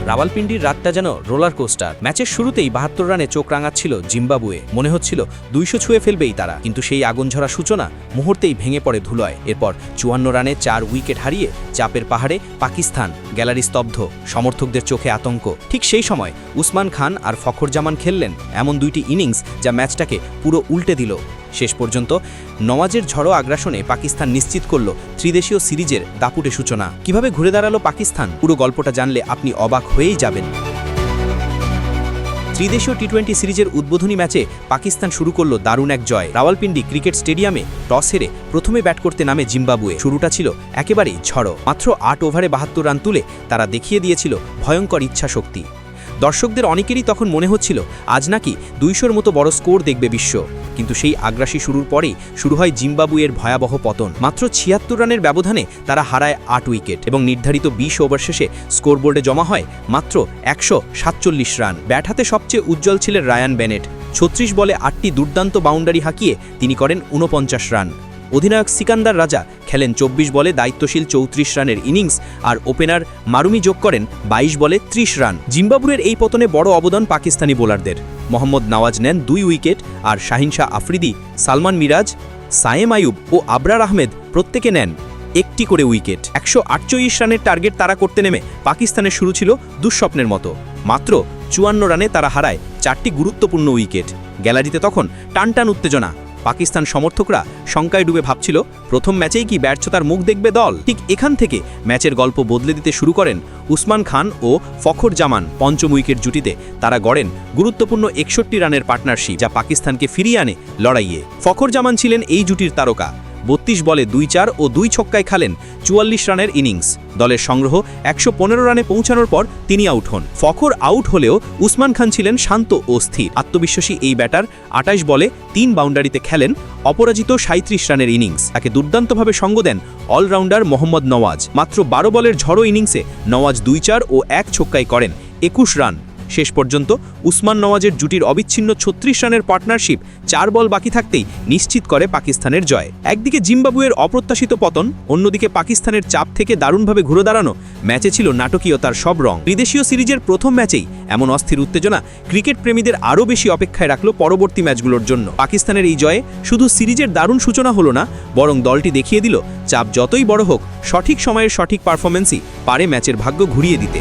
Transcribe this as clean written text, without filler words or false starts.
রাওয়ালপিন্ডির রাতটা যেন roller coaster. ম্যাচের শুরুতেই ৭২ রানে চোখ রাঙাচ্ছিল জিম্বাবুয়ে। মনে হচ্ছিল ২০০ ছুঁয়ে ফেলবেই তারা, কিন্তু সেই আগুনঝরা সূচনা মুহূর্তেই ভেঙে পড়ে ধুলোয়। এরপর ৫৪ রানে ৪ উইকেট হারিয়ে চাপের পাহাড়ে পাকিস্তান। গ্যালারি স্তব্ধ, সমর্থকদের চোখে আতঙ্ক। ঠিক সেই সময় উসমান খান আর ফখর জামান খেললেন এমন দুইটি ইনিংস যা ম্যাচটাকে পুরো উল্টে দিল। শেষ পর্যন্ত নওয়াজের ঝড়ো আগ্রাসনে পাকিস্তান নিশ্চিত করল ত্রিদেশীয় সিরিজের দাপুটে সূচনা। কিভাবে ঘুরে দাঁড়ালো পাকিস্তান, পুরো গল্পটা জানলে আপনি অবাক হয়েই যাবেন। ত্রিদেশীয় টি-20 সিরিজের উদ্বোধনী ম্যাচে পাকিস্তান শুরু করল দারুণ এক জয়। রাওয়ালপিন্ডি ক্রিকেট স্টেডিয়ামে টস হেরে প্রথমে ব্যাট করতে নামে জিম্বাবুয়ে। শুরুটা ছিল একেবারেই ঝড়ো। মাত্র ৮ ওভারে ৭২ রান তুলে তারা দেখিয়ে দিয়েছিল ভয়ঙ্কর ইচ্ছাশক্তি। দর্শকদের অনেকেরই তখন মনে হচ্ছিল আজ নাকি ২০০-র মতো বড় স্কোর দেখবে বিশ্ব। কিন্তু সেই আগ্রাসী শুরুর পরেই শুরু হয় জিম্বাবুয়ের ভয়াবহ পতন। মাত্র ৭৬ রানের ব্যবধানে তারা হারায় ৮ উইকেট এবং নির্ধারিত ২০ ওভার শেষে স্কোরবোর্ডে জমা হয় মাত্র ১৪৭ রান। ব্যাট হাতে সবচেয়ে উজ্জ্বল ছিলেন রায়ান বেনেট। ৩৬ বলে ৮টি দুর্দান্ত বাউন্ডারি হাঁকিয়ে তিনি করেন ৪৯ রান। অধিনায়ক সিকান্দার রাজা খেলেন ২৪ বলে দায়িত্বশীল ৩৪ রানের ইনিংস, আর ওপেনার মারুমি যোগ করেন ২২ বলে ৩০ রান। জিম্বাবুয়ের এই পতনে বড় অবদান পাকিস্তানি বোলারদের। মোহাম্মদ নওয়াজ নেন ২ উইকেট, আর শাহিন শাহ আফ্রিদি, সালমান মিরাজ, সায়েম আয়ুব ও আবরার আহমেদ প্রত্যেকে নেন একটি করে উইকেট। ১৪৮ রানের টার্গেট তারা করতে নেমে পাকিস্তানের শুরু ছিল দুঃস্বপ্নের মতো। মাত্র ৫৪ রানে তারা হারায় ৪টি গুরুত্বপূর্ণ উইকেট। গ্যালারিতে তখন টানটান উত্তেজনা। পাকিস্তান সমর্থকরা শঙ্কায় ডুবে ভাবছিল প্রথম ম্যাচেই কি ব্যর্থতার মুখ দেখবে দল। ঠিক এখান থেকে ম্যাচের গল্প বদলে দিতে শুরু করেন উসমান খান ও ফখর জামান। পঞ্চম উইকেট জুটিতে তারা গড়েন গুরুত্বপূর্ণ ৬১ রানের পার্টনারশিপ, যা পাকিস্তানকে ফিরিয়ে আনে লড়াইয়ে। ফখর জামান ছিলেন এই জুটির তারকা। ৩২ বলে ২-৪ ও ২ ছক্কায় খেলেন ৪৪ রানের ইনিংস। দলের সংগ্রহ ১১৫ রানে পৌঁছানোর পর তিনি আউট হন। ফখর আউট হলেও উসমান খান ছিলেন শান্ত ও স্থির। আত্মবিশ্বাসী এই ব্যাটার ২৮ বলে ৩ বাউন্ডারিতে খেলেন অপরাজিত ৩৭ রানের ইনিংস। তাকে দুর্দান্তভাবে সঙ্গ দেন অলরাউন্ডার মোহাম্মদ নওয়াজ। মাত্র ১২ বলের ঝড়ো ইনিংসে নওয়াজ ২-৪ ও ১ ছক্কায় করেন ২১ রান। শেষ পর্যন্ত উসমান নওয়াজের জুটির অবিচ্ছিন্ন ৩৬ রানের পার্টনারশিপ ৪ বল বাকি থাকতেই নিশ্চিত করে পাকিস্তানের জয়। একদিকে জিম্বাবুয়ের অপ্রত্যাশিত পতন, অন্যদিকে পাকিস্তানের চাপ থেকে দারুণভাবে ঘুরে দাঁড়ানো। ম্যাচে ছিল নাটকীয়তার সব রং। বিদেশীয় সিরিজের প্রথম ম্যাচেই এমন অস্থির উত্তেজনা ক্রিকেট প্রেমীদের আরও বেশি অপেক্ষায় রাখল পরবর্তী ম্যাচগুলোর জন্য। পাকিস্তানের এই জয়ে শুধু সিরিজের দারুণ সূচনা হলো না, বরং দলটি দেখিয়ে দিল চাপ যতই বড় হোক, সঠিক সময়ের সঠিক পারফরম্যান্সই পারে ম্যাচের ভাগ্য ঘুরিয়ে দিতে।